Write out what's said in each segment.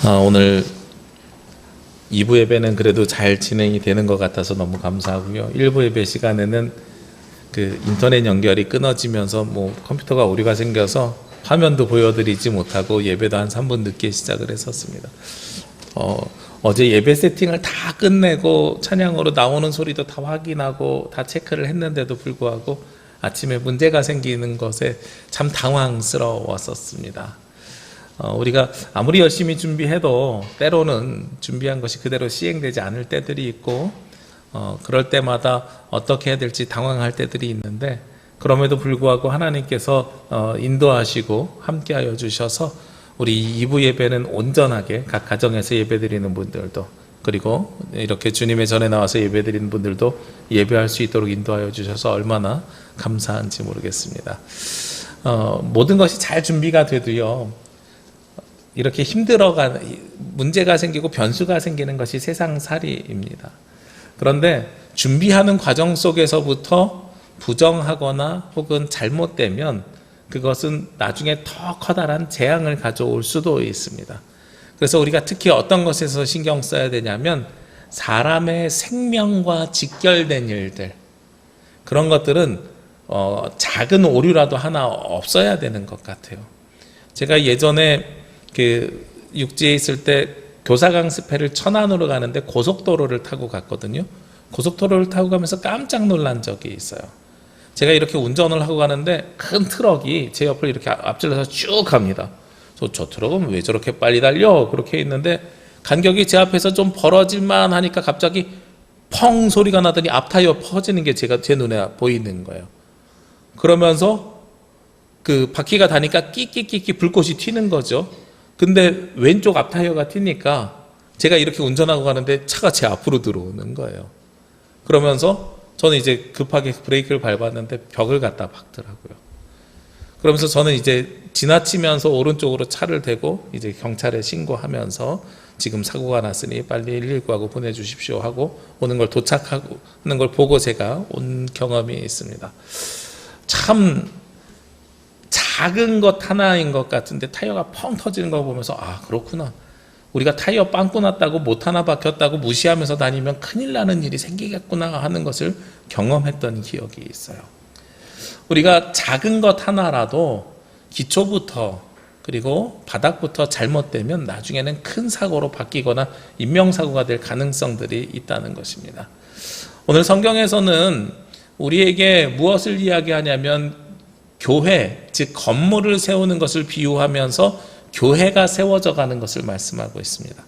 오늘 2부 예배는 그래도 잘 진행이 되는 것 같아서 너무 감사하고요. 1부 예배 시간에는 그 인터넷 연결이 끊어지면서 컴퓨터가 오류가 생겨서 화면도 보여드리지 못하고 예배도 한 3분 늦게 시작을 했었습니다. 어제 예배 세팅을 다 끝내고 찬양으로 나오는 소리도 다 확인하고 다 체크를 했는데도 불구하고 아침에 문제가 생기는 것에 참 당황스러웠었습니다. 우리가 아무리 열심히 준비해도 때로는 준비한 것이 그대로 시행되지 않을 때들이 있고 그럴 때마다 어떻게 해야 될지 당황할 때들이 있는데, 그럼에도 불구하고 하나님께서 인도하시고 함께하여 주셔서 우리 2부 예배는 온전하게 각 가정에서 예배드리는 분들도, 그리고 이렇게 주님의 전에 나와서 예배드리는 분들도 예배할 수 있도록 인도하여 주셔서 얼마나 감사한지 모르겠습니다. 모든 것이 잘 준비가 돼도요, 이렇게 문제가 생기고 변수가 생기는 것이 세상살이입니다. 그런데 준비하는 과정 속에서부터 부정하거나 혹은 잘못되면 그것은 나중에 더 커다란 재앙을 가져올 수도 있습니다. 그래서 우리가 특히 어떤 것에서 신경 써야 되냐면 사람의 생명과 직결된 일들, 그런 것들은 작은 오류라도 하나 없어야 되는 것 같아요. 제가 예전에 육지에 있을 때 교사 강습회를 천안으로 가는데 고속도로를 타고 갔거든요. 고속도로를 타고 가면서 깜짝 놀란 적이 있어요. 제가 이렇게 운전을 하고 가는데 큰 트럭이 제 옆을 이렇게 앞질러서 쭉 갑니다. 저 트럭은 왜 저렇게 빨리 달려? 그렇게 있는데 간격이 제 앞에서 좀 벌어질만 하니까 갑자기 펑 소리가 나더니 앞 타이어 퍼지는 게 제 눈에 보이는 거예요. 그러면서 그 바퀴가 다니까 끼끼끼끼 불꽃이 튀는 거죠. 근데 왼쪽 앞 타이어가 튀니까 제가 이렇게 운전하고 가는데 차가 제 앞으로 들어오는 거예요. 그러면서 저는 이제 급하게 브레이크를 밟았는데 벽을 갖다 박더라고요. 그러면서 저는 이제 지나치면서 오른쪽으로 차를 대고 이제 경찰에 신고하면서 지금 사고가 났으니 빨리 119하고 보내주십시오 하고 오는 걸 도착하고 하는 걸 보고 제가 온 경험이 있습니다. 참 작은 것 하나인 것 같은데 타이어가 펑 터지는 거 보면서 그렇구나. 우리가 타이어 빵꾸 났다고 못 하나 박혔다고 무시하면서 다니면 큰일 나는 일이 생기겠구나 하는 것을 경험했던 기억이 있어요. 우리가 작은 것 하나라도 기초부터 그리고 바닥부터 잘못되면 나중에는 큰 사고로 바뀌거나 인명사고가 될 가능성들이 있다는 것입니다. 오늘 성경에서는 우리에게 무엇을 이야기하냐면 교회, 즉 건물을 세우는 것을 비유하면서 교회가 세워져 가는 것을 말씀하고 있습니다.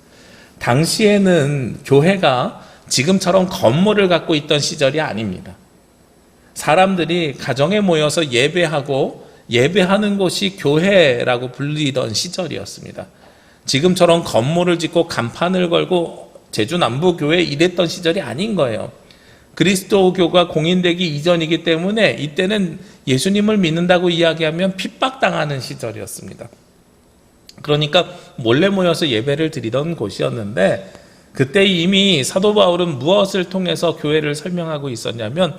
당시에는 교회가 지금처럼 건물을 갖고 있던 시절이 아닙니다. 사람들이 가정에 모여서 예배하고 예배하는 곳이 교회라고 불리던 시절이었습니다. 지금처럼 건물을 짓고 간판을 걸고 제주 남부교회 이랬던 시절이 아닌 거예요. 그리스도교가 공인되기 이전이기 때문에 이때는 예수님을 믿는다고 이야기하면 핍박당하는 시절이었습니다. 그러니까 몰래 모여서 예배를 드리던 곳이었는데, 그때 이미 사도 바울은 무엇을 통해서 교회를 설명하고 있었냐면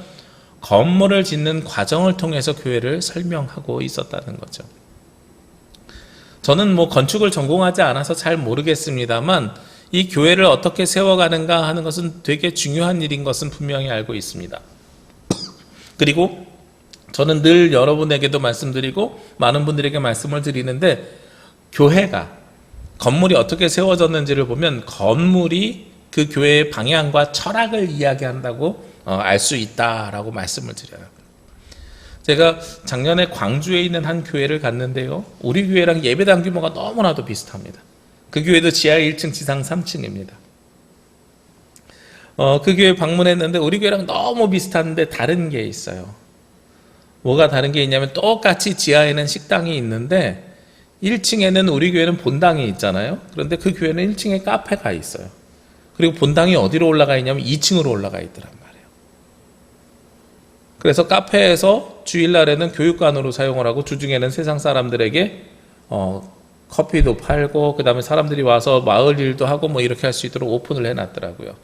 건물을 짓는 과정을 통해서 교회를 설명하고 있었다는 거죠. 저는 건축을 전공하지 않아서 잘 모르겠습니다만 이 교회를 어떻게 세워가는가 하는 것은 되게 중요한 일인 것은 분명히 알고 있습니다. 그리고 저는 늘 여러분에게도 말씀드리고 많은 분들에게 말씀을 드리는데, 교회가 건물이 어떻게 세워졌는지를 보면 건물이 그 교회의 방향과 철학을 이야기한다고 알 수 있다라고 말씀을 드려요. 제가 작년에 광주에 있는 한 교회를 갔는데요, 우리 교회랑 예배당 규모가 너무나도 비슷합니다. 그 교회도 지하 1층 지상 3층입니다. 그 교회 방문했는데 우리 교회랑 너무 비슷한데 다른 게 있어요. 뭐가 다른 게 있냐면 똑같이 지하에는 식당이 있는데 1층에는 우리 교회는 본당이 있잖아요. 그런데 그 교회는 1층에 카페가 있어요. 그리고 본당이 어디로 올라가 있냐면 2층으로 올라가 있더란 말이에요. 그래서 카페에서 주일날에는 교육관으로 사용을 하고 주중에는 세상 사람들에게 커피도 팔고 그 다음에 사람들이 와서 마을 일도 하고 이렇게 할 수 있도록 오픈을 해놨더라고요.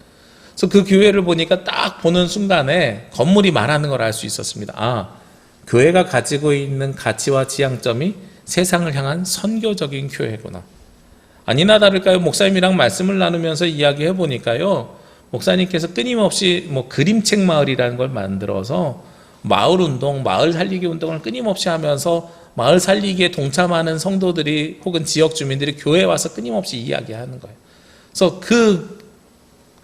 그래서 그 교회를 보니까 딱 보는 순간에 건물이 말하는 걸 알 수 있었습니다. 교회가 가지고 있는 가치와 지향점이 세상을 향한 선교적인 교회구나. 아니나 다를까요? 목사님이랑 말씀을 나누면서 이야기해 보니까요, 목사님께서 끊임없이 그림책 마을이라는 걸 만들어서 마을 운동, 마을 살리기 운동을 끊임없이 하면서 마을 살리기에 동참하는 성도들이 혹은 지역 주민들이 교회에 와서 끊임없이 이야기하는 거예요. 그래서 그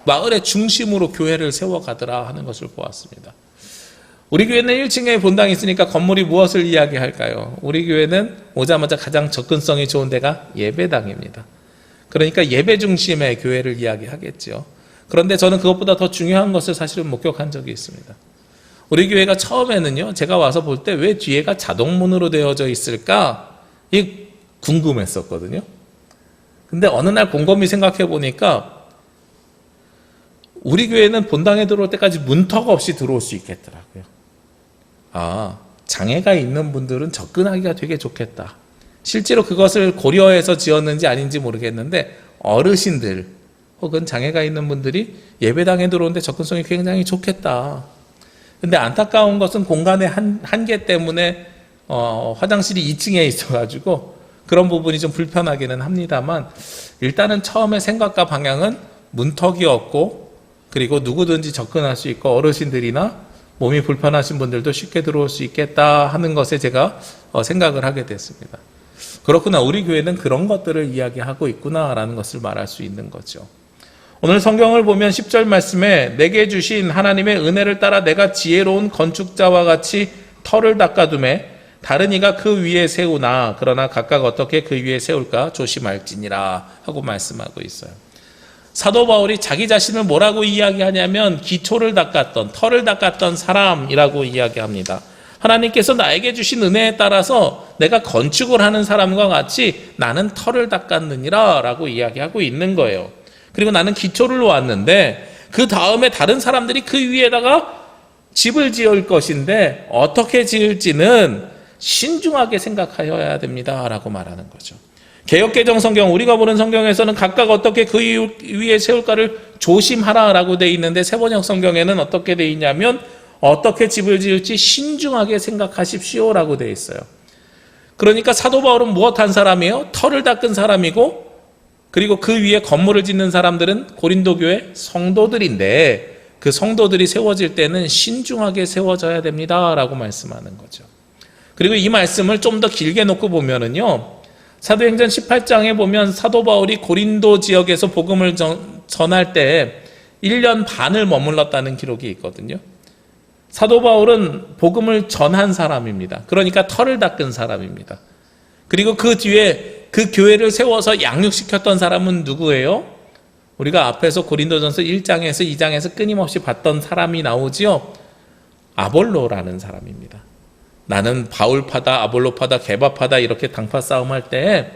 마을의 중심으로 교회를 세워가더라 하는 것을 보았습니다. 우리 교회는 1층에 본당이 있으니까 건물이 무엇을 이야기할까요? 우리 교회는 오자마자 가장 접근성이 좋은 데가 예배당입니다. 그러니까 예배 중심의 교회를 이야기하겠죠. 그런데 저는 그것보다 더 중요한 것을 사실은 목격한 적이 있습니다. 우리 교회가 처음에는요, 제가 와서 볼 때 왜 뒤에가 자동문으로 되어져 있을까? 이게 궁금했었거든요. 근데 어느 날 곰곰이 생각해 보니까 우리 교회는 본당에 들어올 때까지 문턱 없이 들어올 수 있겠더라고요. 장애가 있는 분들은 접근하기가 되게 좋겠다. 실제로 그것을 고려해서 지었는지 아닌지 모르겠는데 어르신들 혹은 장애가 있는 분들이 예배당에 들어오는데 접근성이 굉장히 좋겠다. 근데 안타까운 것은 공간의 한계 때문에 화장실이 2층에 있어가지고 그런 부분이 좀 불편하기는 합니다만, 일단은 처음에 생각과 방향은 문턱이 없고 그리고 누구든지 접근할 수 있고 어르신들이나 몸이 불편하신 분들도 쉽게 들어올 수 있겠다 하는 것에 제가 생각을 하게 됐습니다. 그렇구나, 우리 교회는 그런 것들을 이야기하고 있구나라는 것을 말할 수 있는 거죠. 오늘 성경을 보면 10절 말씀에 내게 주신 하나님의 은혜를 따라 내가 지혜로운 건축자와 같이 터를 닦아두매 다른 이가 그 위에 세우나 그러나 각각 어떻게 그 위에 세울까 조심할지니라 하고 말씀하고 있어요. 사도 바울이 자기 자신을 뭐라고 이야기하냐면 기초를 닦았던, 터를 닦았던 사람이라고 이야기합니다. 하나님께서 나에게 주신 은혜에 따라서 내가 건축을 하는 사람과 같이 나는 터를 닦았느니라 라고 이야기하고 있는 거예요. 그리고 나는 기초를 놓았는데 그 다음에 다른 사람들이 그 위에다가 집을 지을 것인데 어떻게 지을지는 신중하게 생각하여야 됩니다 라고 말하는 거죠. 개역개정 성경, 우리가 보는 성경에서는 각각 어떻게 그 위에 세울까를 조심하라 라고 돼 있는데 세번역 성경에는 어떻게 돼 있냐면 어떻게 집을 지을지 신중하게 생각하십시오 라고 돼 있어요. 그러니까 사도 바울은 무엇한 사람이에요? 터를 닦은 사람이고, 그리고 그 위에 건물을 짓는 사람들은 고린도 교회 성도들인데 그 성도들이 세워질 때는 신중하게 세워져야 됩니다 라고 말씀하는 거죠. 그리고 이 말씀을 좀 더 길게 놓고 보면은요, 사도행전 18장에 보면 사도 바울이 고린도 지역에서 복음을 전할 때 1년 반을 머물렀다는 기록이 있거든요. 사도 바울은 복음을 전한 사람입니다. 그러니까 터를 닦은 사람입니다. 그리고 그 뒤에 그 교회를 세워서 양육시켰던 사람은 누구예요? 우리가 앞에서 고린도전서 1장에서 2장에서 끊임없이 봤던 사람이 나오지요. 아볼로라는 사람입니다. 나는 바울파다, 아볼로파다, 게바파다 이렇게 당파 싸움할 때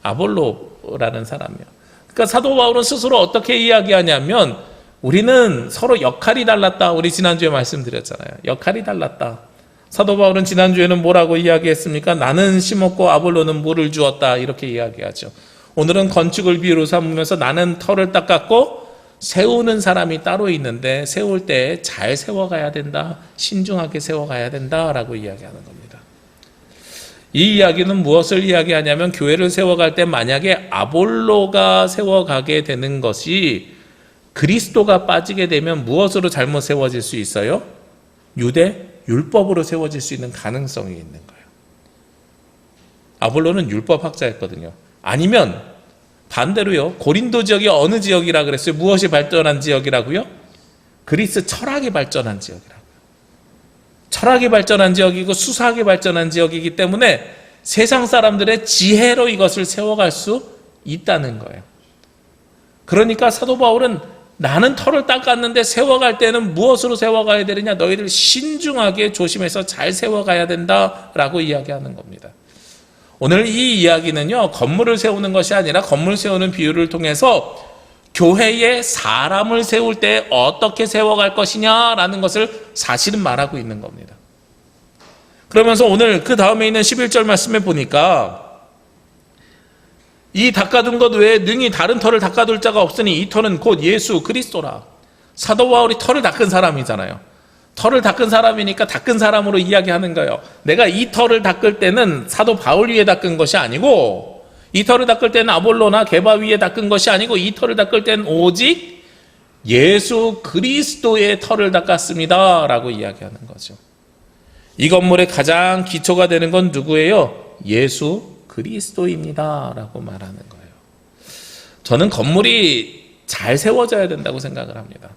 아볼로라는 사람이에요. 그러니까 사도 바울은 스스로 어떻게 이야기하냐면 우리는 서로 역할이 달랐다. 우리 지난주에 말씀드렸잖아요. 역할이 달랐다. 사도 바울은 지난주에는 뭐라고 이야기했습니까? 나는 심었고 아볼로는 물을 주었다. 이렇게 이야기하죠. 오늘은 건축을 비유로 삼으면서 나는 터를 닦았고 세우는 사람이 따로 있는데 세울 때 잘 세워가야 된다. 신중하게 세워가야 된다라고 이야기하는 겁니다. 이 이야기는 무엇을 이야기하냐면 교회를 세워갈 때 만약에 아볼로가 세워가게 되는 것이 그리스도가 빠지게 되면 무엇으로 잘못 세워질 수 있어요? 유대 율법으로 세워질 수 있는 가능성이 있는 거예요. 아볼로는 율법학자였거든요. 아니면 반대로요, 고린도 지역이 어느 지역이라 그랬어요? 무엇이 발전한 지역이라고요? 그리스 철학이 발전한 지역이라고요. 철학이 발전한 지역이고 수사학이 발전한 지역이기 때문에 세상 사람들의 지혜로 이것을 세워갈 수 있다는 거예요. 그러니까 사도 바울은 나는 터를 닦았는데 세워갈 때는 무엇으로 세워가야 되느냐? 너희들 신중하게 조심해서 잘 세워가야 된다라고 이야기하는 겁니다. 오늘 이 이야기는요, 건물을 세우는 것이 아니라 건물 세우는 비유를 통해서 교회에 사람을 세울 때 어떻게 세워갈 것이냐라는 것을 사실은 말하고 있는 겁니다. 그러면서 오늘 그 다음에 있는 11절 말씀에 보니까 이 닦아둔 것 외에 능히 다른 터를 닦아둘 자가 없으니 이 터는 곧 예수 그리스도라. 사도 바울이 터를 닦은 사람이잖아요. 터를 닦은 사람이니까 닦은 사람으로 이야기하는 거예요. 내가 이 터를 닦을 때는 사도 바울 위에 닦은 것이 아니고 이 터를 닦을 때는 아볼로나 게바 위에 닦은 것이 아니고 이 터를 닦을 때는 오직 예수 그리스도의 터를 닦았습니다 라고 이야기하는 거죠. 이 건물의 가장 기초가 되는 건 누구예요? 예수 그리스도입니다 라고 말하는 거예요. 저는 건물이 잘 세워져야 된다고 생각을 합니다.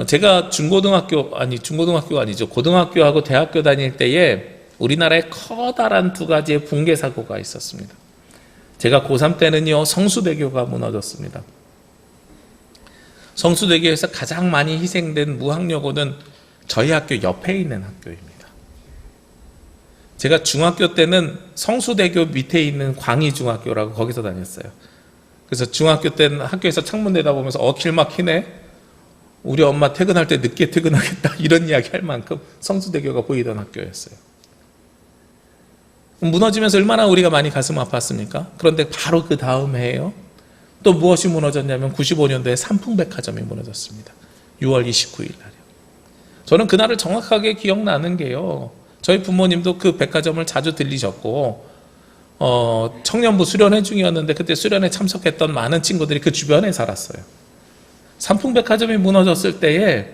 제가 중고등학교가 아니죠. 고등학교하고 대학교 다닐 때에 우리나라에 커다란 두 가지의 붕괴 사고가 있었습니다. 제가 고3 때는요, 성수대교가 무너졌습니다. 성수대교에서 가장 많이 희생된 무학여고는 저희 학교 옆에 있는 학교입니다. 제가 중학교 때는 성수대교 밑에 있는 광희중학교라고 거기서 다녔어요. 그래서 중학교 때는 학교에서 창문 내다보면서 길 막히네, 우리 엄마 퇴근할 때 늦게 퇴근하겠다, 이런 이야기 할 만큼 성수대교가 보이던 학교였어요. 무너지면서 얼마나 우리가 많이 가슴 아팠습니까? 그런데 바로 그 다음 해에요, 또 무엇이 무너졌냐면 95년도에 삼풍백화점이 무너졌습니다. 6월 29일 날이요. 저는 그날을 정확하게 기억나는 게요, 저희 부모님도 그 백화점을 자주 들리셨고 청년부 수련회 중이었는데 그때 수련회 참석했던 많은 친구들이 그 주변에 살았어요. 삼풍백화점이 무너졌을 때에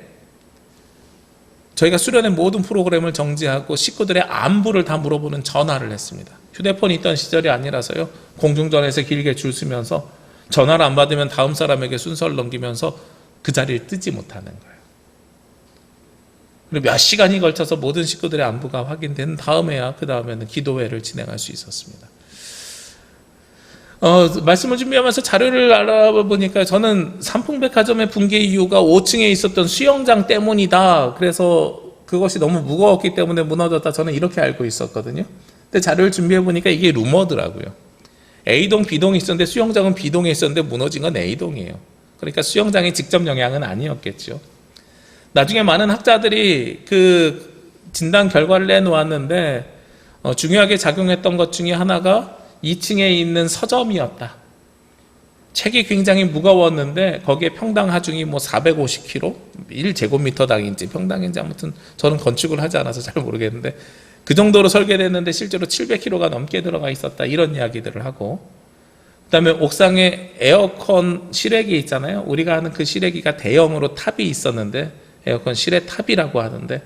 저희가 수련회 모든 프로그램을 정지하고 식구들의 안부를 다 물어보는 전화를 했습니다. 휴대폰이 있던 시절이 아니라서요, 공중전화에서 길게 줄 서면서 전화를 안 받으면 다음 사람에게 순서를 넘기면서 그 자리를 뜨지 못하는 거예요. 그리고 몇 시간이 걸쳐서 모든 식구들의 안부가 확인된 다음에야 그 다음에는 기도회를 진행할 수 있었습니다. 말씀을 준비하면서 자료를 알아보니까 저는 삼풍백화점의 붕괴 이유가 5층에 있었던 수영장 때문이다, 그래서 그것이 너무 무거웠기 때문에 무너졌다, 저는 이렇게 알고 있었거든요. 근데 자료를 준비해보니까 이게 루머더라고요. A동, B동이 있었는데 수영장은 B동에 있었는데 무너진 건 A동이에요. 그러니까 수영장의 직접 영향은 아니었겠죠. 나중에 많은 학자들이 그 진단 결과를 내놓았는데 중요하게 작용했던 것 중에 하나가 2층에 있는 서점이었다. 책이 굉장히 무거웠는데 거기에 평당 하중이 450kg, 1제곱미터당인지 평당인지 아무튼 저는 건축을 하지 않아서 잘 모르겠는데 그 정도로 설계됐는데 실제로 700kg가 넘게 들어가 있었다, 이런 이야기들을 하고, 그 다음에 옥상에 에어컨 실외기 있잖아요. 우리가 하는 그 실외기가 대형으로 탑이 있었는데 에어컨 실외 탑이라고 하는데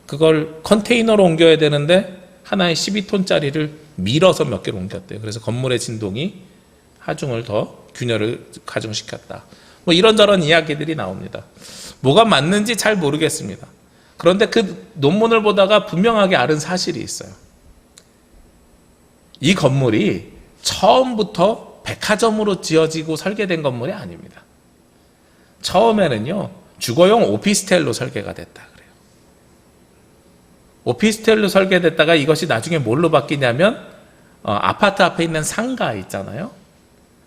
그걸 컨테이너로 옮겨야 되는데 하나에 12톤짜리를 밀어서 몇 개를 옮겼대요. 그래서 건물의 진동이 하중을 더 균열을 가중시켰다. 이런저런 이야기들이 나옵니다. 뭐가 맞는지 잘 모르겠습니다. 그런데 그 논문을 보다가 분명하게 알은 사실이 있어요. 이 건물이 처음부터 백화점으로 지어지고 설계된 건물이 아닙니다. 처음에는요, 주거용 오피스텔로 설계가 됐다 그래요. 오피스텔로 설계됐다가 이것이 나중에 뭘로 바뀌냐면 아파트 앞에 있는 상가 있잖아요.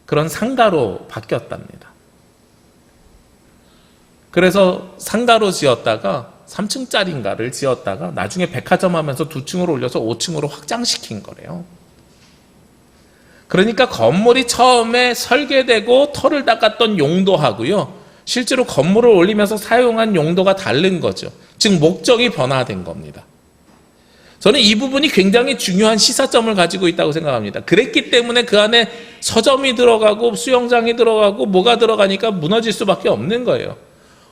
그런 상가로 바뀌었답니다. 그래서 상가로 지었다가 3층짜리인가를 지었다가 나중에 백화점 하면서 2층으로 올려서 5층으로 확장시킨 거래요. 그러니까 건물이 처음에 설계되고 터를 닦았던 용도하고요, 실제로 건물을 올리면서 사용한 용도가 다른 거죠. 즉 목적이 변화된 겁니다. 저는 이 부분이 굉장히 중요한 시사점을 가지고 있다고 생각합니다. 그랬기 때문에 그 안에 서점이 들어가고 수영장이 들어가고 뭐가 들어가니까 무너질 수밖에 없는 거예요.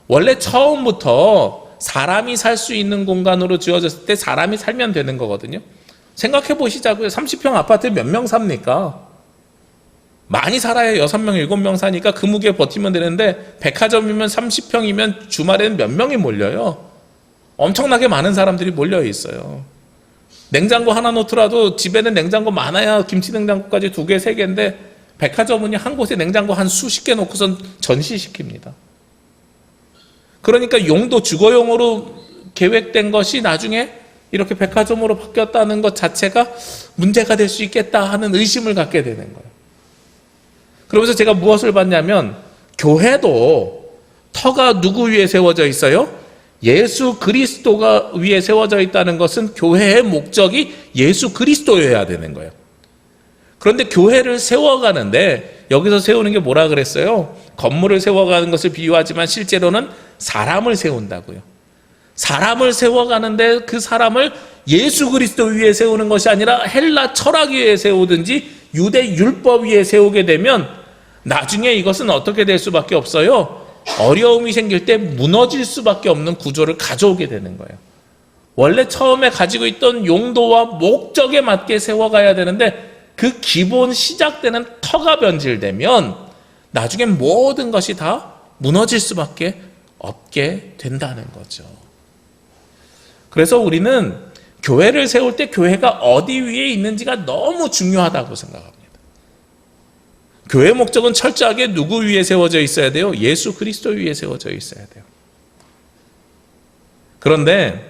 원래 처음부터 사람이 살 수 있는 공간으로 지어졌을 때 사람이 살면 되는 거거든요. 생각해 보시자고요. 30평 아파트에 몇 명 삽니까? 많이 살아야 6명, 7명 사니까 그 무게에 버티면 되는데 백화점이면 30평이면 주말에는 몇 명이 몰려요. 엄청나게 많은 사람들이 몰려 있어요. 냉장고 하나 놓더라도 집에는 냉장고 많아야 김치 냉장고까지 2개, 3개인데 백화점은 한 곳에 냉장고 한 수십 개 놓고선 전시시킵니다. 그러니까 용도 주거용으로 계획된 것이 나중에 이렇게 백화점으로 바뀌었다는 것 자체가 문제가 될 수 있겠다 하는 의심을 갖게 되는 거예요. 그러면서 제가 무엇을 봤냐면 교회도 터가 누구 위에 세워져 있어요? 예수 그리스도가 위에 세워져 있다는 것은 교회의 목적이 예수 그리스도여야 되는 거예요. 그런데 교회를 세워가는데 여기서 세우는 게 뭐라 그랬어요? 건물을 세워가는 것을 비유하지만 실제로는 사람을 세운다고요. 사람을 세워가는데 그 사람을 예수 그리스도 위에 세우는 것이 아니라 헬라 철학 위에 세우든지 유대 율법 위에 세우게 되면 나중에 이것은 어떻게 될 수밖에 없어요? 어려움이 생길 때 무너질 수밖에 없는 구조를 가져오게 되는 거예요. 원래 처음에 가지고 있던 용도와 목적에 맞게 세워가야 되는데 그 기본 시작되는 터가 변질되면 나중에 모든 것이 다 무너질 수밖에 없게 된다는 거죠. 그래서 우리는 교회를 세울 때 교회가 어디 위에 있는지가 너무 중요하다고 생각합니다. 교회 목적은 철저하게 누구 위에 세워져 있어야 돼요? 예수 그리스도 위에 세워져 있어야 돼요. 그런데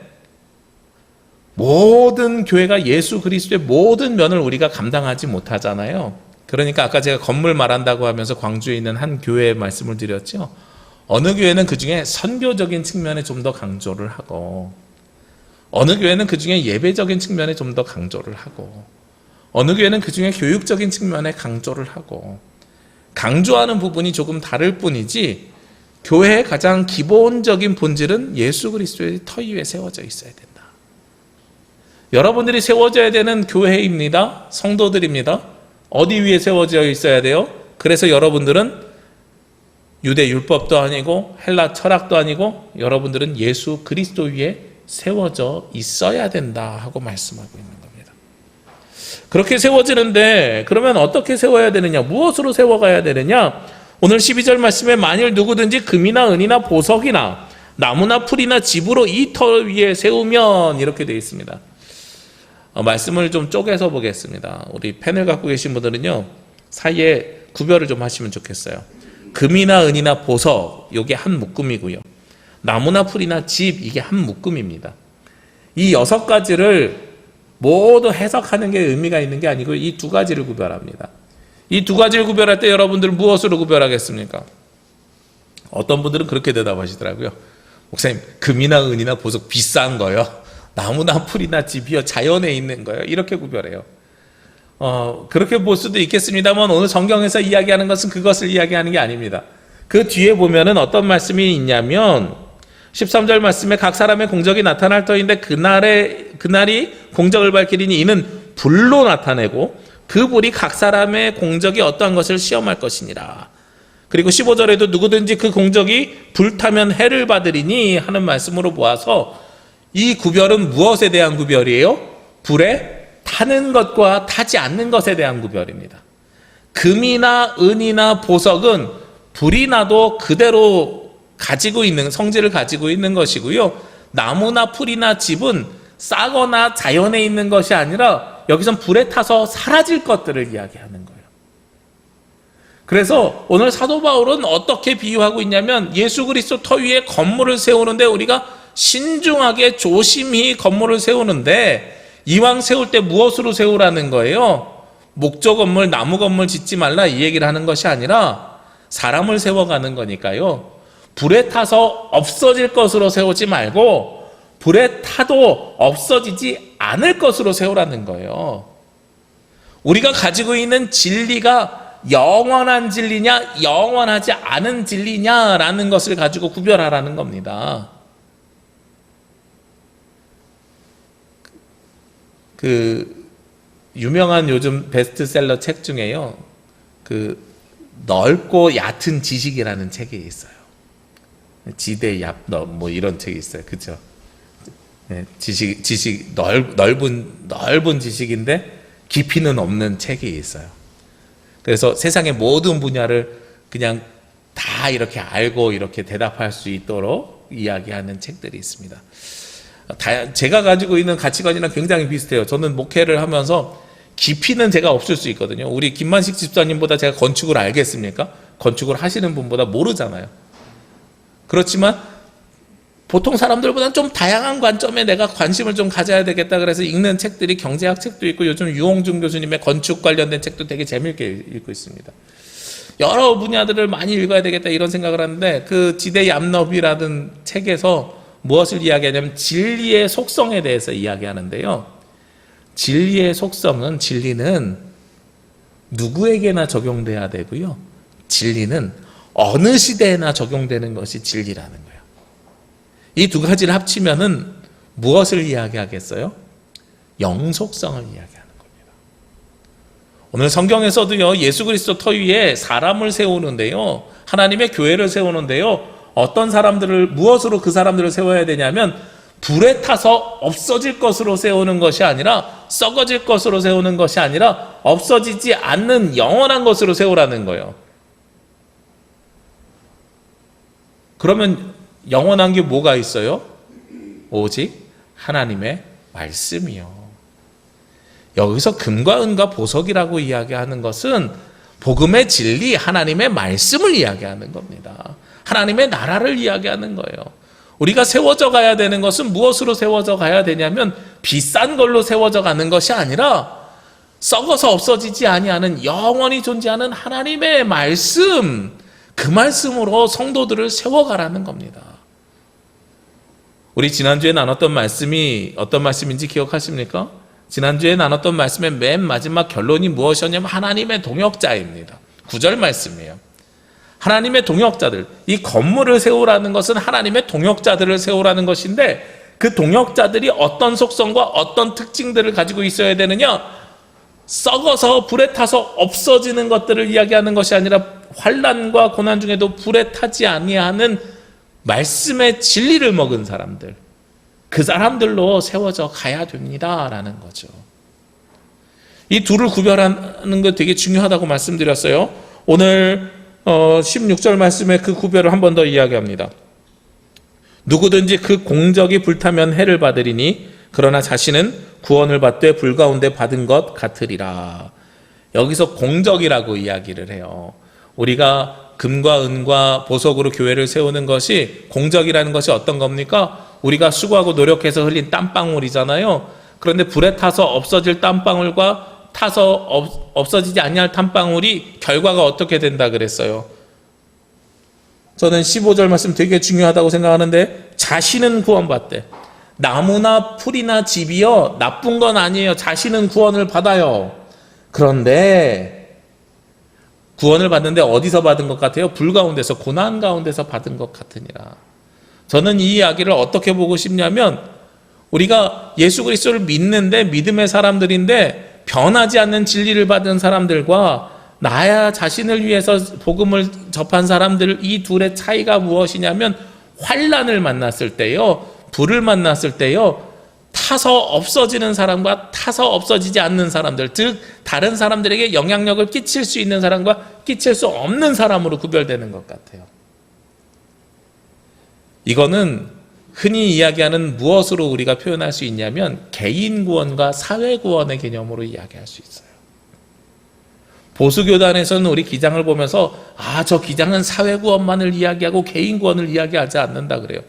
모든 교회가 예수 그리스도의 모든 면을 우리가 감당하지 못하잖아요. 그러니까 아까 제가 건물 말한다고 하면서 광주에 있는 한 교회의 말씀을 드렸죠. 어느 교회는 그중에 선교적인 측면에 좀 더 강조를 하고, 어느 교회는 그중에 예배적인 측면에 좀 더 강조를 하고, 어느 교회는 그중에 교육적인 측면에 강조를 하고, 강조하는 부분이 조금 다를 뿐이지 교회의 가장 기본적인 본질은 예수 그리스도의 터 위에 세워져 있어야 된다. 여러분들이 세워져야 되는 교회입니다. 성도들입니다. 어디 위에 세워져 있어야 돼요? 그래서 여러분들은 유대 율법도 아니고 헬라 철학도 아니고 여러분들은 예수 그리스도 위에 세워져 있어야 된다 하고 말씀하고 있는 겁니다. 그렇게 세워지는데 그러면 어떻게 세워야 되느냐? 무엇으로 세워가야 되느냐? 오늘 12절 말씀에 만일 누구든지 금이나 은이나 보석이나 나무나 풀이나 집으로 이 터 위에 세우면 이렇게 되어 있습니다. 말씀을 좀 쪼개서 보겠습니다. 우리 펜을 갖고 계신 분들은요 사이에 구별을 좀 하시면 좋겠어요. 금이나 은이나 보석 이게 한 묶음이고요. 나무나 풀이나 집 이게 한 묶음입니다. 이 6가지를 모두 해석하는 게 의미가 있는 게 아니고 이 2가지를 구별합니다. 이 2가지를 구별할 때 여러분들은 무엇으로 구별하겠습니까? 어떤 분들은 그렇게 대답하시더라고요. 목사님, 금이나 은이나 보석 비싼 거요. 나무나 풀이나 집이요. 자연에 있는 거요. 이렇게 구별해요. 그렇게 볼 수도 있겠습니다만 오늘 성경에서 이야기하는 것은 그것을 이야기하는 게 아닙니다. 그 뒤에 보면은 어떤 말씀이 있냐면 13절 말씀에 각 사람의 공적이 나타날 터인데 그날이 공적을 밝히리니 이는 불로 나타내고 그 불이 각 사람의 공적이 어떠한 것을 시험할 것이니라. 그리고 15절에도 누구든지 그 공적이 불타면 해를 받으리니 하는 말씀으로 보아서 이 구별은 무엇에 대한 구별이에요? 불에 타는 것과 타지 않는 것에 대한 구별입니다. 금이나 은이나 보석은 불이 나도 그대로 가지고 있는 성질을 가지고 있는 것이고요. 나무나 풀이나 집은 싸거나 자연에 있는 것이 아니라 여기선 불에 타서 사라질 것들을 이야기하는 거예요. 그래서 오늘 사도 바울은 어떻게 비유하고 있냐면 예수 그리스도 터 위에 건물을 세우는데 우리가 신중하게 조심히 건물을 세우는데 이왕 세울 때 무엇으로 세우라는 거예요? 목조 건물, 나무 건물 짓지 말라 이 얘기를 하는 것이 아니라 사람을 세워가는 거니까요. 불에 타서 없어질 것으로 세우지 말고 불에 타도 없어지지 않을 것으로 세우라는 거예요. 우리가 가지고 있는 진리가 영원한 진리냐 영원하지 않은 진리냐라는 것을 가지고 구별하라는 겁니다. 그 유명한 요즘 베스트셀러 책 중에요. 그 넓고 얕은 지식이라는 책이 있어요. 지대 얍너 뭐 이런 책이 있어요. 그죠? 네, 지식 넓은 지식인데 깊이는 없는 책이 있어요. 그래서 세상의 모든 분야를 그냥 다 이렇게 알고 이렇게 대답할 수 있도록 이야기하는 책들이 있습니다. 제가 가지고 있는 가치관이랑 굉장히 비슷해요. 저는 목회를 하면서 깊이는 제가 없을 수 있거든요. 우리 김만식 집사님보다 제가 건축을 알겠습니까? 건축을 하시는 분보다 모르잖아요. 그렇지만 보통 사람들보다는 좀 다양한 관점에 내가 관심을 좀 가져야 되겠다 그래서 읽는 책들이 경제학 책도 있고 요즘 유홍준 교수님의 건축 관련된 책도 되게 재미있게 읽고 있습니다. 여러 분야들을 많이 읽어야 되겠다 이런 생각을 하는데 그 지대 얌너비라는 책에서 무엇을 이야기하냐면 진리의 속성에 대해서 이야기하는데요. 진리의 속성은 진리는 누구에게나 적용돼야 되고요. 진리는 어느 시대에나 적용되는 것이 진리라는 거예요. 이 2가지를 합치면은 무엇을 이야기하겠어요? 영속성을 이야기하는 겁니다. 오늘 성경에서도요, 예수 그리스도 터 위에 사람을 세우는데요, 하나님의 교회를 세우는데요, 어떤 사람들을, 무엇으로 그 사람들을 세워야 되냐면 불에 타서 없어질 것으로 세우는 것이 아니라, 썩어질 것으로 세우는 것이 아니라 없어지지 않는 영원한 것으로 세우라는 거예요. 그러면 영원한 게 뭐가 있어요? 오직 하나님의 말씀이요. 여기서 금과 은과 보석이라고 이야기하는 것은 복음의 진리, 하나님의 말씀을 이야기하는 겁니다. 하나님의 나라를 이야기하는 거예요. 우리가 세워져 가야 되는 것은 무엇으로 세워져 가야 되냐면 비싼 걸로 세워져 가는 것이 아니라 썩어서 없어지지 아니하는 영원히 존재하는 하나님의 말씀, 그 말씀으로 성도들을 세워가라는 겁니다. 우리 지난주에 나눴던 말씀이 어떤 말씀인지 기억하십니까? 지난주에 나눴던 말씀의 맨 마지막 결론이 무엇이었냐면 하나님의 동역자입니다. 9절 말씀이에요. 하나님의 동역자들, 이 건물을 세우라는 것은 하나님의 동역자들을 세우라는 것인데, 그 동역자들이 어떤 속성과 어떤 특징들을 가지고 있어야 되느냐? 썩어서 불에 타서 없어지는 것들을 이야기하는 것이 아니라 환난과 고난 중에도 불에 타지 아니하는 말씀의 진리를 먹은 사람들, 그 사람들로 세워져 가야 됩니다라는 거죠. 이 둘을 구별하는 거 되게 중요하다고 말씀드렸어요. 오늘 16절 말씀에 그 구별을 한 번 더 이야기합니다. 누구든지 그 공적이 불타면 해를 받으리니 그러나 자신은 구원을 받되 불 가운데 받은 것 같으리라. 여기서 공적이라고 이야기를 해요. 우리가 금과 은과 보석으로 교회를 세우는 것이, 공적이라는 것이 어떤 겁니까? 우리가 수고하고 노력해서 흘린 땀방울이잖아요. 그런데 불에 타서 없어질 땀방울과 타서 없어지지 아니할 땀방울이 결과가 어떻게 된다 그랬어요? 저는 15절 말씀 되게 중요하다고 생각하는데, 자신은 구원받되, 나무나 풀이나 집이요 나쁜 건 아니에요. 자신은 구원을 받아요. 그런데 구원을 받는데 어디서 받은 것 같아요? 불 가운데서, 고난 가운데서 받은 것 같으니라. 저는 이 이야기를 어떻게 보고 싶냐면, 우리가 예수 그리스도를 믿는데, 믿음의 사람들인데 변하지 않는 진리를 받은 사람들과 나야 자신을 위해서 복음을 접한 사람들, 이 둘의 차이가 무엇이냐면, 환난을 만났을 때요, 불을 만났을 때요, 타서 없어지는 사람과 타서 없어지지 않는 사람들, 즉 다른 사람들에게 영향력을 끼칠 수 있는 사람과 끼칠 수 없는 사람으로 구별되는 것 같아요. 이거는 흔히 이야기하는, 무엇으로 우리가 표현할 수 있냐면 개인 구원과 사회 구원의 개념으로 이야기할 수 있어요. 보수교단에서는 우리 기장을 보면서 저 기장은 사회 구원만을 이야기하고 개인 구원을 이야기하지 않는다 그래요.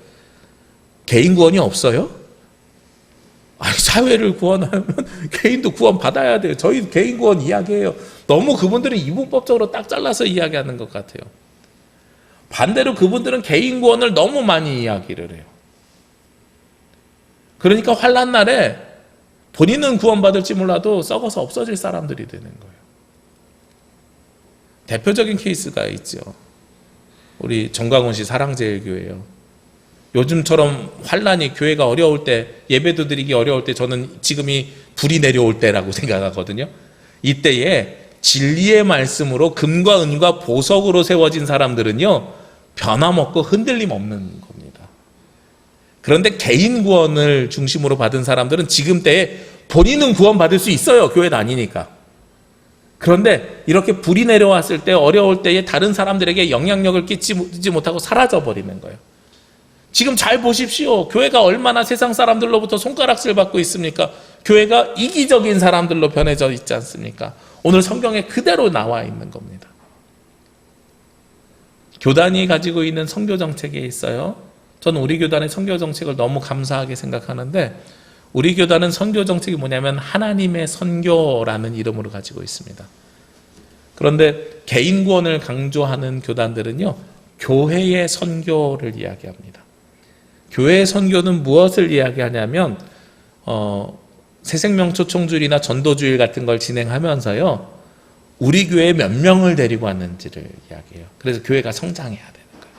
개인 구원이 없어요? 사회를 구원하면 개인도 구원 받아야 돼요. 저희 개인 구원 이야기해요. 너무 그분들은 이분법적으로 딱 잘라서 이야기하는 것 같아요. 반대로 그분들은 개인 구원을 너무 많이 이야기를 해요. 그러니까 환난 날에 본인은 구원받을지 몰라도 썩어서 없어질 사람들이 되는 거예요. 대표적인 케이스가 있죠. 우리 정광훈 씨 사랑제일교회요. 요즘처럼 환난이, 교회가 어려울 때, 예배도 드리기 어려울 때, 저는 지금이 불이 내려올 때라고 생각하거든요. 이때에 진리의 말씀으로 금과 은과 보석으로 세워진 사람들은요, 변함없고 흔들림 없는 겁니다. 그런데 개인 구원을 중심으로 받은 사람들은 지금 때에 본인은 구원받을 수 있어요. 교회 다니니까. 그런데 이렇게 불이 내려왔을 때, 어려울 때에 다른 사람들에게 영향력을 끼치지 못하고 사라져버리는 거예요. 지금 잘 보십시오. 교회가 얼마나 세상 사람들로부터 손가락질 받고 있습니까? 교회가 이기적인 사람들로 변해져 있지 않습니까? 오늘 성경에 그대로 나와 있는 겁니다. 교단이 가지고 있는 선교 정책에 있어요. 저는 우리 교단의 선교 정책을 너무 감사하게 생각하는데, 우리 교단은 선교 정책이 뭐냐면 하나님의 선교라는 이름으로 가지고 있습니다. 그런데 개인 구원을 강조하는 교단들은요, 교회의 선교를 이야기합니다. 교회의 선교는 무엇을 이야기하냐면 새생명 초청주일이나 전도주일 같은 걸 진행하면서요, 우리 교회에 몇 명을 데리고 왔는지를 이야기해요. 그래서 교회가 성장해야 되는 거예요.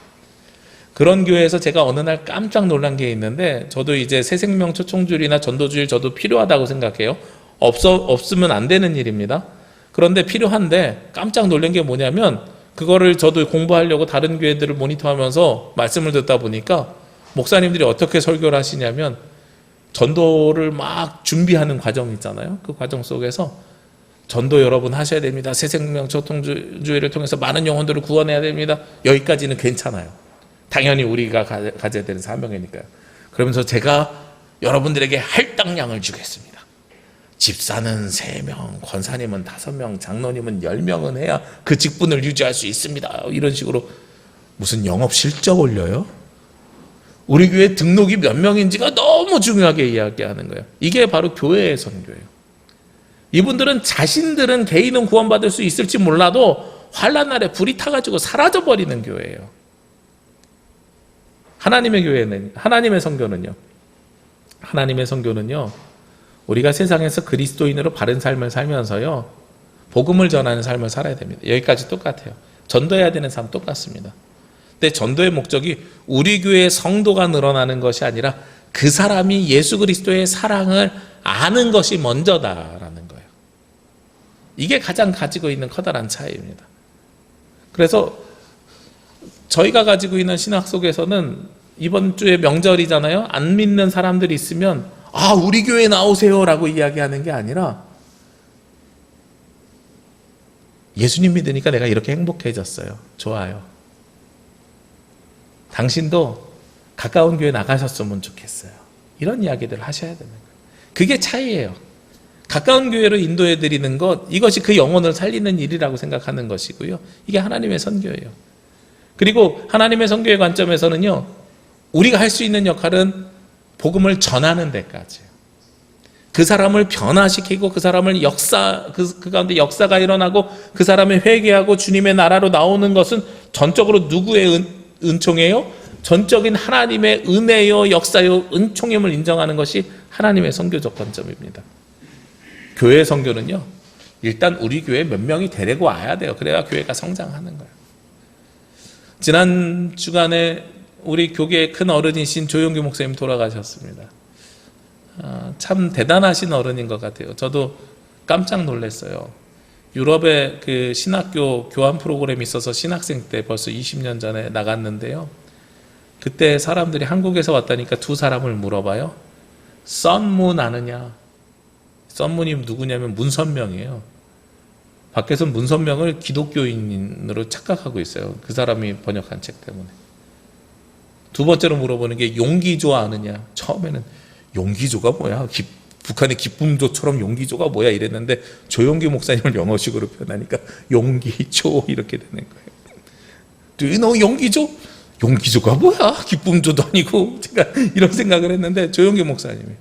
그런 교회에서 제가 어느 날 깜짝 놀란 게 있는데, 저도 이제 새생명 초청주일이나 전도주일 저도 필요하다고 생각해요. 없으면 안 되는 일입니다. 그런데 필요한데 깜짝 놀란 게 뭐냐면, 그거를 저도 공부하려고 다른 교회들을 모니터하면서 말씀을 듣다 보니까 목사님들이 어떻게 설교를 하시냐면, 전도를 막 준비하는 과정 있잖아요. 그 과정 속에서 전도 여러분 하셔야 됩니다. 새생명 초통주의를 통해서 많은 영혼들을 구원해야 됩니다. 여기까지는 괜찮아요. 당연히 우리가 가져야 되는 사명이니까요. 그러면서 제가 여러분들에게 할당량을 주겠습니다. 집사는 3명, 권사님은 5명, 장로님은 10명은 해야 그 직분을 유지할 수 있습니다. 이런 식으로 무슨 영업 실적 올려요? 우리 교회 등록이 몇 명인지가 너무 중요하게 이야기하는 거예요. 이게 바로 교회의 선교예요. 이분들은 자신들은 개인은 구원받을 수 있을지 몰라도 환난 날에 불이 타가지고 사라져버리는 교회예요. 하나님의 교회는, 하나님의 선교는요, 우리가 세상에서 그리스도인으로 바른 삶을 살면서요, 복음을 전하는 삶을 살아야 됩니다. 여기까지 똑같아요. 전도해야 되는 삶 똑같습니다. 근데 전도의 목적이 우리 교회의 성도가 늘어나는 것이 아니라 그 사람이 예수 그리스도의 사랑을 아는 것이 먼저다라는 거예요. 이게 가장 가지고 있는 커다란 차이입니다. 그래서 저희가 가지고 있는 신학 속에서는 이번 주에 명절이잖아요. 안 믿는 사람들이 있으면 아, 우리 교회 나오세요 라고 이야기하는 게 아니라, 예수님 믿으니까 내가 이렇게 행복해졌어요. 좋아요. 당신도 가까운 교회 나가셨으면 좋겠어요. 이런 이야기들을 하셔야 되는 거예요. 그게 차이예요. 가까운 교회로 인도해 드리는 것, 이것이 그 영혼을 살리는 일이라고 생각하는 것이고요. 이게 하나님의 선교예요. 그리고 하나님의 선교의 관점에서는요, 우리가 할 수 있는 역할은 복음을 전하는 데까지예요. 그 사람을 변화시키고 그 사람을 그 가운데 역사가 일어나고 그 사람이 회개하고 주님의 나라로 나오는 것은 전적으로 누구의 은총이에요? 전적인 하나님의 은혜요, 역사요, 은총임을 인정하는 것이 하나님의 선교적 관점입니다. 교회 선교는요, 일단 우리 교회에 몇 명이 데리고 와야 돼요. 그래야 교회가 성장하는 거예요. 지난 주간에 우리 교계의 큰 어른이신 조용규 목사님 돌아가셨습니다. 참 대단하신 어른인 것 같아요. 저도 깜짝 놀랐어요. 유럽에 그 신학교 교환 프로그램이 있어서 신학생 때 벌써 20년 전에 나갔는데요. 그때 사람들이 한국에서 왔다니까 두 사람을 물어봐요. 썬문 아느냐? 썬문이 누구냐면 문선명이에요. 밖에서 문선명을 기독교인으로 착각하고 있어요. 그 사람이 번역한 책 때문에. 두 번째로 물어보는 게 용기조 아느냐? 처음에는 용기조가 뭐야? 북한의 기쁨조처럼 용기조가 뭐야? 이랬는데 조용기 목사님을 영어식으로 표현하니까 용기조 이렇게 되는 거예요. Do you know 용기조? 용기조가 뭐야? 기쁨조도 아니고. 제가 이런 생각을 했는데 조용기 목사님이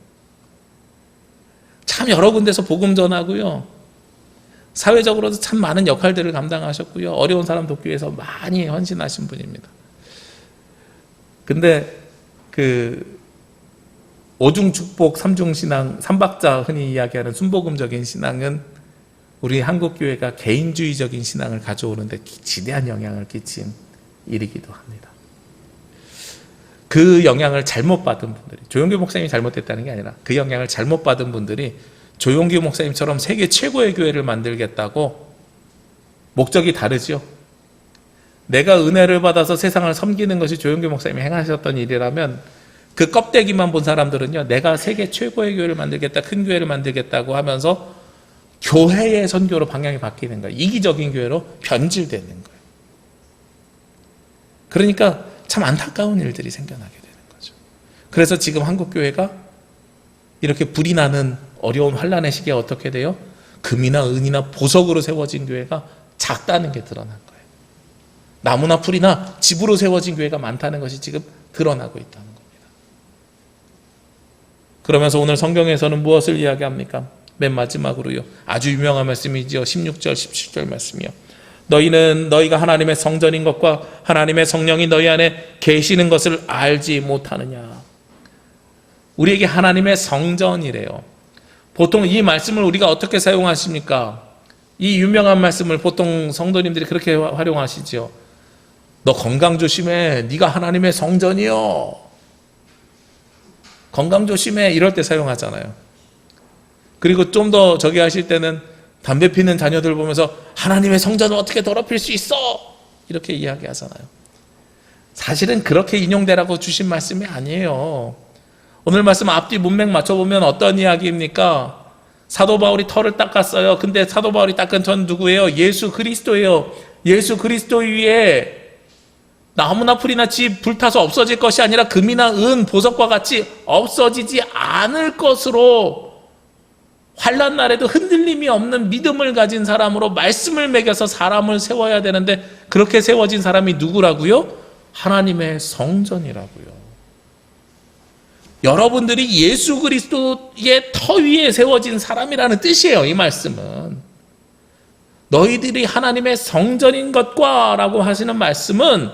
참 여러 군데서 복음 전하고요. 사회적으로도 참 많은 역할들을 감당하셨고요. 어려운 사람 돕기 위해서 많이 헌신하신 분입니다. 근데 그 오중축복 삼중신앙, 삼박자 흔히 이야기하는 순복음적인 신앙은 우리 한국교회가 개인주의적인 신앙을 가져오는데 지대한 영향을 끼친 일이기도 합니다. 그 영향을 잘못 받은 분들이, 조용규 목사님이 잘못됐다는 게 아니라 그 영향을 잘못 받은 분들이 조용규 목사님처럼 세계 최고의 교회를 만들겠다고, 목적이 다르죠. 내가 은혜를 받아서 세상을 섬기는 것이 조용규 목사님이 행하셨던 일이라면 그 껍데기만 본 사람들은요, 내가 세계 최고의 교회를 만들겠다, 큰 교회를 만들겠다고 하면서 교회의 선교로 방향이 바뀌는 거예요. 이기적인 교회로 변질되는 거예요. 그러니까 참 안타까운 일들이 생겨나게 되는 거죠. 그래서 지금 한국교회가 이렇게 불이 나는 어려운 환난의 시기에 어떻게 돼요? 금이나 은이나 보석으로 세워진 교회가 작다는 게 드러난 거예요. 나무나 풀이나 집으로 세워진 교회가 많다는 것이 지금 드러나고 있다는 겁니다. 그러면서 오늘 성경에서는 무엇을 이야기합니까? 맨 마지막으로요, 아주 유명한 말씀이죠. 16절 17절 말씀이요. 너희는 너희가 하나님의 성전인 것과 하나님의 성령이 너희 안에 계시는 것을 알지 못하느냐. 우리에게 하나님의 성전이래요. 보통 이 말씀을 우리가 어떻게 사용하십니까? 이 유명한 말씀을 보통 성도님들이 그렇게 활용하시죠. 너 건강 조심해. 네가 하나님의 성전이요. 건강 조심해. 이럴 때 사용하잖아요. 그리고 좀 더 저기 하실 때는 담배 피는 자녀들 보면서 하나님의 성전을 어떻게 더럽힐 수 있어? 이렇게 이야기하잖아요. 사실은 그렇게 인용되라고 주신 말씀이 아니에요. 오늘 말씀 앞뒤 문맥 맞춰보면 어떤 이야기입니까? 사도 바울이 털을 닦았어요. 근데 사도 바울이 닦은 전 누구예요? 예수 그리스도예요. 예수 그리스도 위에 나무나 풀이나 집 불타서 없어질 것이 아니라 금이나 은, 보석과 같이 없어지지 않을 것으로 환난 날에도 흔들림이 없는 믿음을 가진 사람으로 말씀을 매겨서 사람을 세워야 되는데 그렇게 세워진 사람이 누구라고요? 하나님의 성전이라고요. 여러분들이 예수 그리스도의 터 위에 세워진 사람이라는 뜻이에요. 이 말씀은 너희들이 하나님의 성전인 것과 라고 하시는 말씀은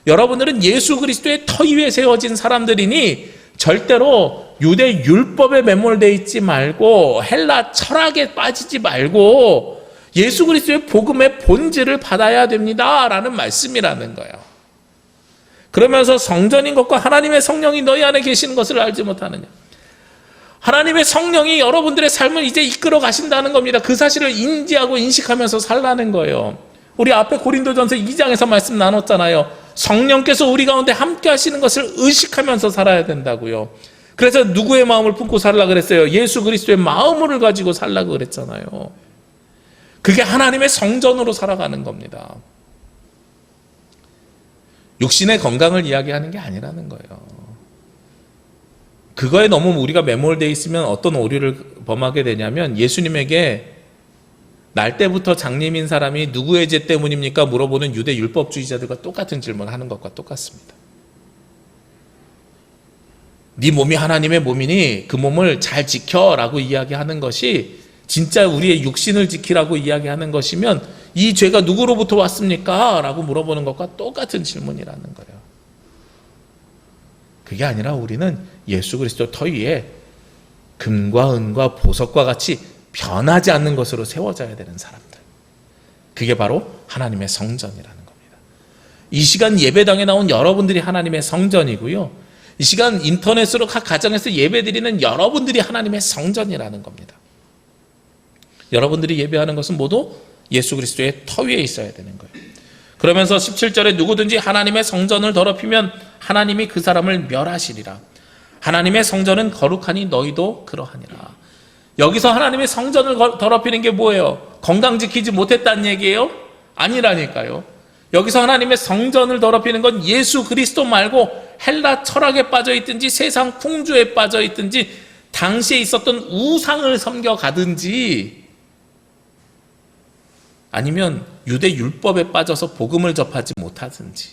여러분들은 예수 그리스도의 터 위에 세워진 사람들이니 절대로 유대 율법에 매몰되어 있지 말고 헬라 철학에 빠지지 말고 예수 그리스도의 복음의 본질을 받아야 됩니다 라는 말씀이라는 거예요. 그러면서 성전인 것과 하나님의 성령이 너희 안에 계시는 것을 알지 못하느냐. 하나님의 성령이 여러분들의 삶을 이제 이끌어 가신다는 겁니다. 그 사실을 인지하고 인식하면서 살라는 거예요. 우리 앞에 고린도전서 2장에서 말씀 나눴잖아요. 성령께서 우리 가운데 함께 하시는 것을 의식하면서 살아야 된다고요. 그래서 누구의 마음을 품고 살라 그랬어요? 예수 그리스도의 마음을 가지고 살라 그랬잖아요. 그게 하나님의 성전으로 살아가는 겁니다. 육신의 건강을 이야기하는 게 아니라는 거예요. 그거에 너무 우리가 매몰되어 있으면 어떤 오류를 범하게 되냐면 예수님에게 날 때부터 장님인 사람이 누구의 죄 때문입니까? 물어보는 유대 율법주의자들과 똑같은 질문을 하는 것과 똑같습니다. 네 몸이 하나님의 몸이니 그 몸을 잘 지켜라고 이야기하는 것이 진짜 우리의 육신을 지키라고 이야기하는 것이면 이 죄가 누구로부터 왔습니까? 라고 물어보는 것과 똑같은 질문이라는 거예요. 그게 아니라 우리는 예수 그리스도 터 위에 금과 은과 보석과 같이 변하지 않는 것으로 세워져야 되는 사람들. 그게 바로 하나님의 성전이라는 겁니다. 이 시간 예배당에 나온 여러분들이 하나님의 성전이고요. 이 시간 인터넷으로 각 가정에서 예배드리는 여러분들이 하나님의 성전이라는 겁니다. 여러분들이 예배하는 것은 모두 예수 그리스도의 터 위에 있어야 되는 거예요. 그러면서 17절에 누구든지 하나님의 성전을 더럽히면 하나님이 그 사람을 멸하시리라. 하나님의 성전은 거룩하니 너희도 그러하니라. 여기서 하나님의 성전을 더럽히는 게 뭐예요? 건강 지키지 못했다는 얘기예요? 아니라니까요. 여기서 하나님의 성전을 더럽히는 건 예수 그리스도 말고 헬라 철학에 빠져 있든지 세상 풍조에 빠져 있든지 당시에 있었던 우상을 섬겨가든지 아니면 유대 율법에 빠져서 복음을 접하지 못하든지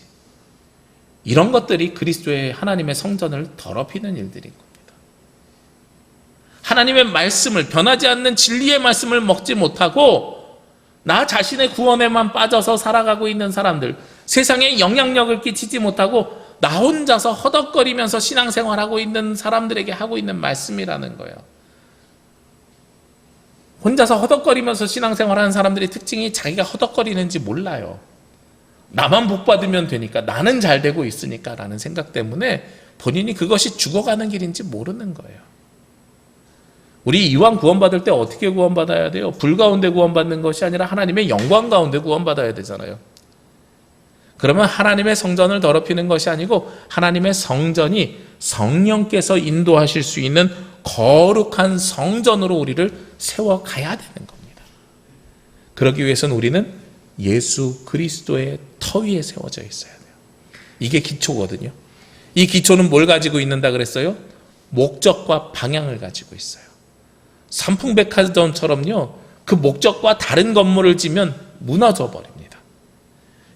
이런 것들이 그리스도의 하나님의 성전을 더럽히는 일들인 겁니다. 하나님의 말씀을, 변하지 않는 진리의 말씀을 먹지 못하고 나 자신의 구원에만 빠져서 살아가고 있는 사람들, 세상에 영향력을 끼치지 못하고 나 혼자서 허덕거리면서 신앙생활하고 있는 사람들에게 하고 있는 말씀이라는 거예요. 혼자서 허덕거리면서 신앙생활하는 사람들의 특징이 자기가 허덕거리는지 몰라요. 나만 복받으면 되니까, 나는 잘 되고 있으니까 라는 생각 때문에 본인이 그것이 죽어가는 길인지 모르는 거예요. 우리 이왕 구원받을 때 어떻게 구원받아야 돼요? 불 가운데 구원받는 것이 아니라 하나님의 영광 가운데 구원받아야 되잖아요. 그러면 하나님의 성전을 더럽히는 것이 아니고 하나님의 성전이 성령께서 인도하실 수 있는 거룩한 성전으로 우리를 세워가야 되는 겁니다. 그러기 위해서는 우리는 예수 그리스도의 터 위에 세워져 있어야 돼요. 이게 기초거든요. 이 기초는 뭘 가지고 있는다 그랬어요? 목적과 방향을 가지고 있어요. 삼풍백화점처럼요, 그 목적과 다른 건물을 지면 무너져 버립니다.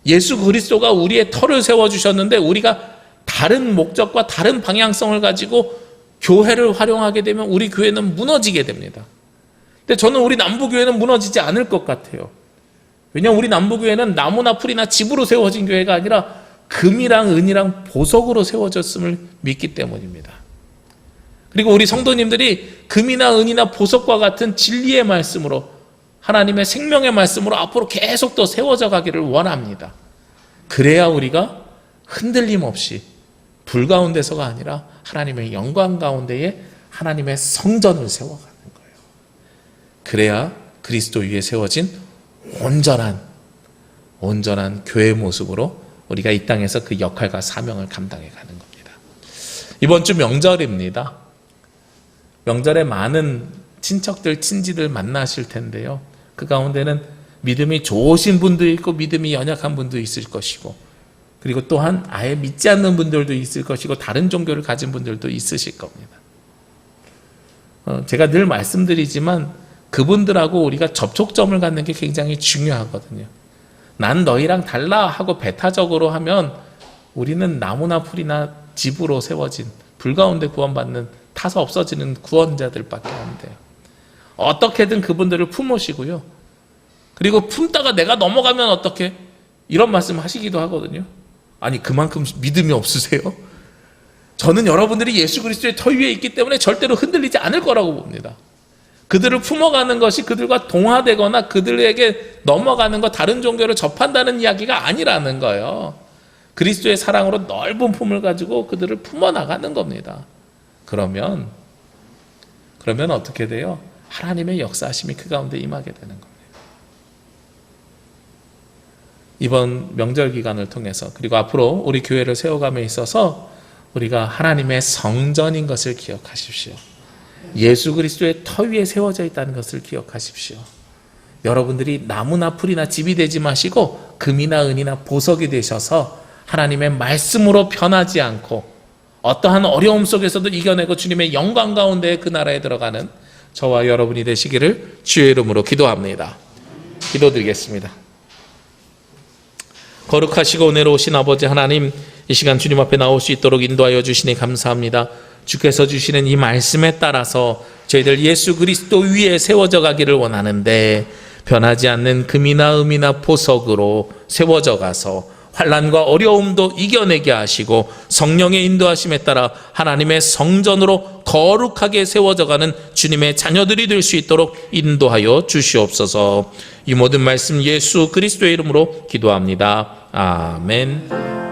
예수 그리스도가 우리의 터를 세워주셨는데 우리가 다른 목적과 다른 방향성을 가지고 교회를 활용하게 되면 우리 교회는 무너지게 됩니다. 근데 저는 우리 남부교회는 무너지지 않을 것 같아요. 왜냐하면 우리 남부교회는 나무나 풀이나 집으로 세워진 교회가 아니라 금이랑 은이랑 보석으로 세워졌음을 믿기 때문입니다. 그리고 우리 성도님들이 금이나 은이나 보석과 같은 진리의 말씀으로, 하나님의 생명의 말씀으로 앞으로 계속 더 세워져 가기를 원합니다. 그래야 우리가 흔들림 없이 불 가운데서가 아니라 하나님의 영광 가운데에 하나님의 성전을 세워가는 거예요. 그래야 그리스도 위에 세워진 온전한 교회의 모습으로 우리가 이 땅에서 그 역할과 사명을 감당해 가는 겁니다. 이번 주 명절입니다. 명절에 많은 친척들, 친지들 만나실 텐데요. 그 가운데는 믿음이 좋으신 분도 있고 믿음이 연약한 분도 있을 것이고, 그리고 또한 아예 믿지 않는 분들도 있을 것이고 다른 종교를 가진 분들도 있으실 겁니다. 제가 늘 말씀드리지만 그분들하고 우리가 접촉점을 갖는 게 굉장히 중요하거든요. 난 너희랑 달라 하고 배타적으로 하면 우리는 나무나 풀이나 집으로 세워진 불 가운데 구원받는 타서 없어지는 구원자들밖에 안 돼요. 어떻게든 그분들을 품으시고요. 그리고 품다가 내가 넘어가면 어떻게? 이런 말씀 하시기도 하거든요. 아니, 그만큼 믿음이 없으세요? 저는 여러분들이 예수 그리스도의 터 위에 있기 때문에 절대로 흔들리지 않을 거라고 봅니다. 그들을 품어가는 것이 그들과 동화되거나 그들에게 넘어가는 것, 다른 종교를 접한다는 이야기가 아니라는 거예요. 그리스도의 사랑으로 넓은 품을 가지고 그들을 품어나가는 겁니다. 그러면 어떻게 돼요? 하나님의 역사하심이 그 가운데 임하게 되는 겁니다. 이번 명절 기간을 통해서, 그리고 앞으로 우리 교회를 세워감에 있어서 우리가 하나님의 성전인 것을 기억하십시오. 예수 그리스도의 터 위에 세워져 있다는 것을 기억하십시오. 여러분들이 나무나 풀이나 집이 되지 마시고 금이나 은이나 보석이 되셔서 하나님의 말씀으로 변하지 않고 어떠한 어려움 속에서도 이겨내고 주님의 영광 가운데 그 나라에 들어가는 저와 여러분이 되시기를 주의 이름으로 기도합니다. 기도드리겠습니다. 거룩하시고 은혜로우신 아버지 하나님, 이 시간 주님 앞에 나올 수 있도록 인도하여 주시니 감사합니다. 주께서 주시는 이 말씀에 따라서 저희들 예수 그리스도 위에 세워져 가기를 원하는데, 변하지 않는 금이나 음이나 보석으로 세워져 가서 환난과 어려움도 이겨내게 하시고 성령의 인도하심에 따라 하나님의 성전으로 거룩하게 세워져 가는 주님의 자녀들이 될 수 있도록 인도하여 주시옵소서. 이 모든 말씀 예수 그리스도의 이름으로 기도합니다. 아멘.